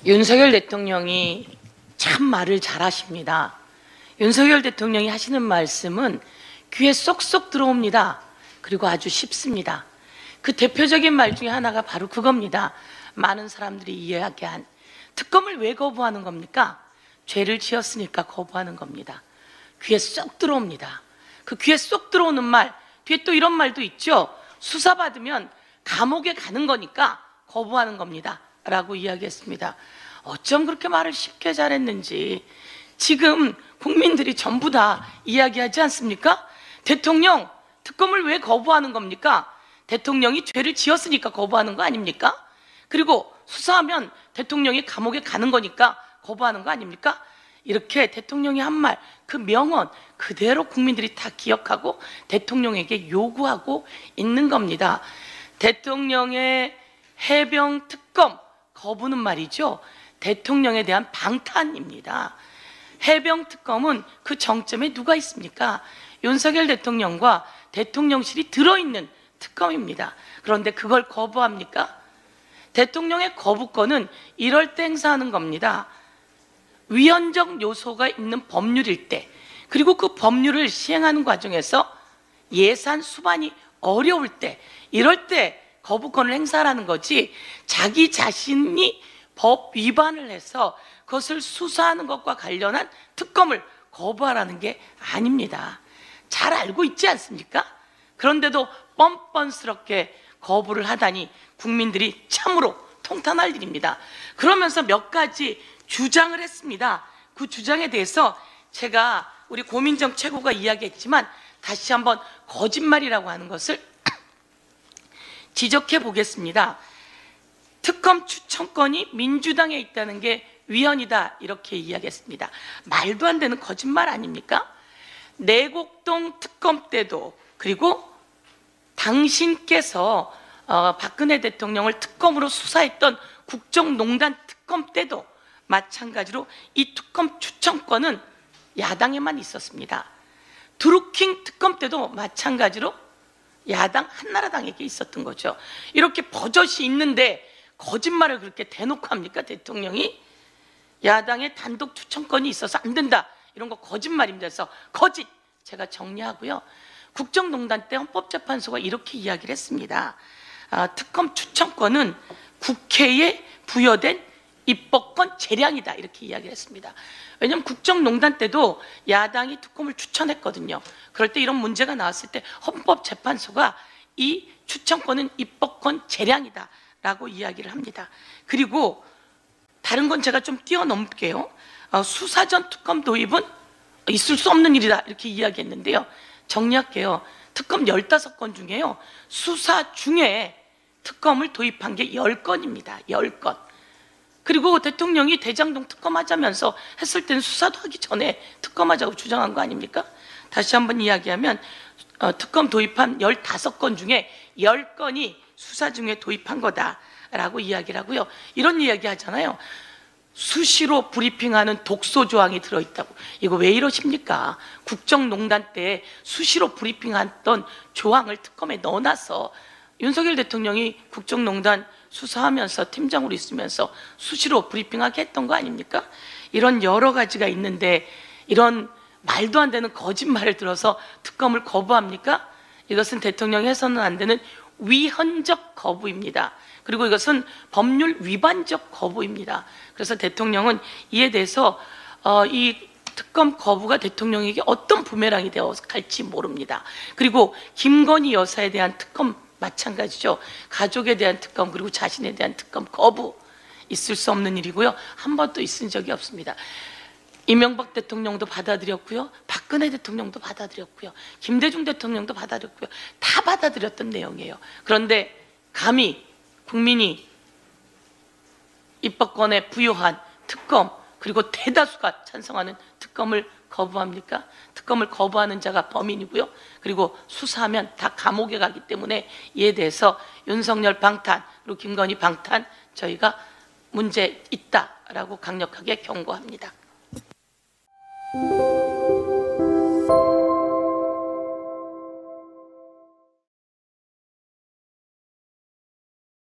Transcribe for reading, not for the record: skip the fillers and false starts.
윤석열 대통령이 참 말을 잘하십니다. 윤석열 대통령이 하시는 말씀은 귀에 쏙쏙 들어옵니다. 그리고 아주 쉽습니다. 그 대표적인 말 중에 하나가 바로 그겁니다. 많은 사람들이 이야기한 특검을 왜 거부하는 겁니까? 죄를 지었으니까 거부하는 겁니다. 귀에 쏙 들어옵니다. 그 귀에 쏙 들어오는 말, 뒤에 또 이런 말도 있죠. 수사받으면 감옥에 가는 거니까 거부하는 겁니다 라고 이야기했습니다. 어쩜 그렇게 말을 쉽게 잘했는지 지금 국민들이 전부 다 이야기하지 않습니까? 대통령, 특검을 왜 거부하는 겁니까? 대통령이 죄를 지었으니까 거부하는 거 아닙니까? 그리고 수사하면 대통령이 감옥에 가는 거니까 거부하는 거 아닙니까? 이렇게 대통령이 한 말, 그 명언 그대로 국민들이 다 기억하고 대통령에게 요구하고 있는 겁니다. 대통령의 해병 특검 거부는 말이죠, 대통령에 대한 방탄입니다. 해병 특검은 그 정점에 누가 있습니까? 윤석열 대통령과 대통령실이 들어있는 특검입니다. 그런데 그걸 거부합니까? 대통령의 거부권은 이럴 때 행사하는 겁니다. 위헌적 요소가 있는 법률일 때, 그리고 그 법률을 시행하는 과정에서 예산 수반이 어려울 때, 이럴 때 거부권을 행사하라는 거지, 자기 자신이 법 위반을 해서 그것을 수사하는 것과 관련한 특검을 거부하라는 게 아닙니다. 잘 알고 있지 않습니까? 그런데도 뻔뻔스럽게 거부를 하다니 국민들이 참으로 통탄할 일입니다. 그러면서 몇 가지 주장을 했습니다. 그 주장에 대해서 제가 우리 고민정 최고가 이야기했지만 다시 한번 거짓말이라고 하는 것을 지적해 보겠습니다. 특검 추천권이 민주당에 있다는 게 위헌이다 이렇게 이야기했습니다. 말도 안 되는 거짓말 아닙니까? 내곡동 특검 때도, 그리고 당신께서 박근혜 대통령을 특검으로 수사했던 국정농단 특검 때도 마찬가지로 이 특검 추천권은 야당에만 있었습니다. 드루킹 특검 때도 마찬가지로 야당 한나라당에게 있었던 거죠. 이렇게 버젓이 있는데 거짓말을 그렇게 대놓고 합니까? 대통령이 야당의 단독 추천권이 있어서 안 된다, 이런 거 거짓말입니다. 그래서 거짓 제가 정리하고요. 국정농단 때 헌법재판소가 이렇게 이야기를 했습니다. 특검 추천권은 국회에 부여된 입법권 재량이다 이렇게 이야기를 했습니다. 왜냐하면 국정농단 때도 야당이 특검을 추천했거든요. 그럴 때 이런 문제가 나왔을 때 헌법재판소가 이 추천권은 입법권 재량이다 라고 이야기를 합니다. 그리고 다른 건 제가 좀 뛰어넘을게요. 수사전 특검 도입은 있을 수 없는 일이다 이렇게 이야기했는데요. 정리할게요. 특검 15건 중에요, 수사 중에 특검을 도입한 게 10건입니다. 10건. 그리고 대통령이 대장동 특검하자면서 했을 때는 수사도 하기 전에 특검하자고 주장한 거 아닙니까? 다시 한번 이야기하면 특검 도입한 15건 중에 10건이 수사 중에 도입한 거다라고 이야기를 하고요. 이런 이야기 하잖아요. 수시로 브리핑하는 독소 조항이 들어있다고. 이거 왜 이러십니까? 국정농단 때 수시로 브리핑했던 조항을 특검에 넣어놔서 윤석열 대통령이 국정농단 수사하면서 팀장으로 있으면서 수시로 브리핑하게 했던 거 아닙니까? 이런 여러 가지가 있는데 이런 말도 안 되는 거짓말을 들어서 특검을 거부합니까? 이것은 대통령이 해서는 안 되는 위헌적 거부입니다. 그리고 이것은 법률 위반적 거부입니다. 그래서 대통령은 이에 대해서 이 특검 거부가 대통령에게 어떤 부메랑이 되어 갈지 모릅니다. 그리고 김건희 여사에 대한 특검 마찬가지죠. 가족에 대한 특검, 그리고 자신에 대한 특검 거부, 있을 수 없는 일이고요. 한 번도 있은 적이 없습니다. 이명박 대통령도 받아들였고요, 박근혜 대통령도 받아들였고요, 김대중 대통령도 받아들였고요. 다 받아들였던 내용이에요. 그런데 감히 국민이 입법권에 부여한 특검, 그리고 대다수가 찬성하는 특검을 거부합니까? 특검을 거부하는 자가 범인이고요. 그리고 수사하면 다 감옥에 가기 때문에 이에 대해서 윤석열 방탄, 그리고 김건희 방탄 저희가 문제 있다라고 강력하게 경고합니다.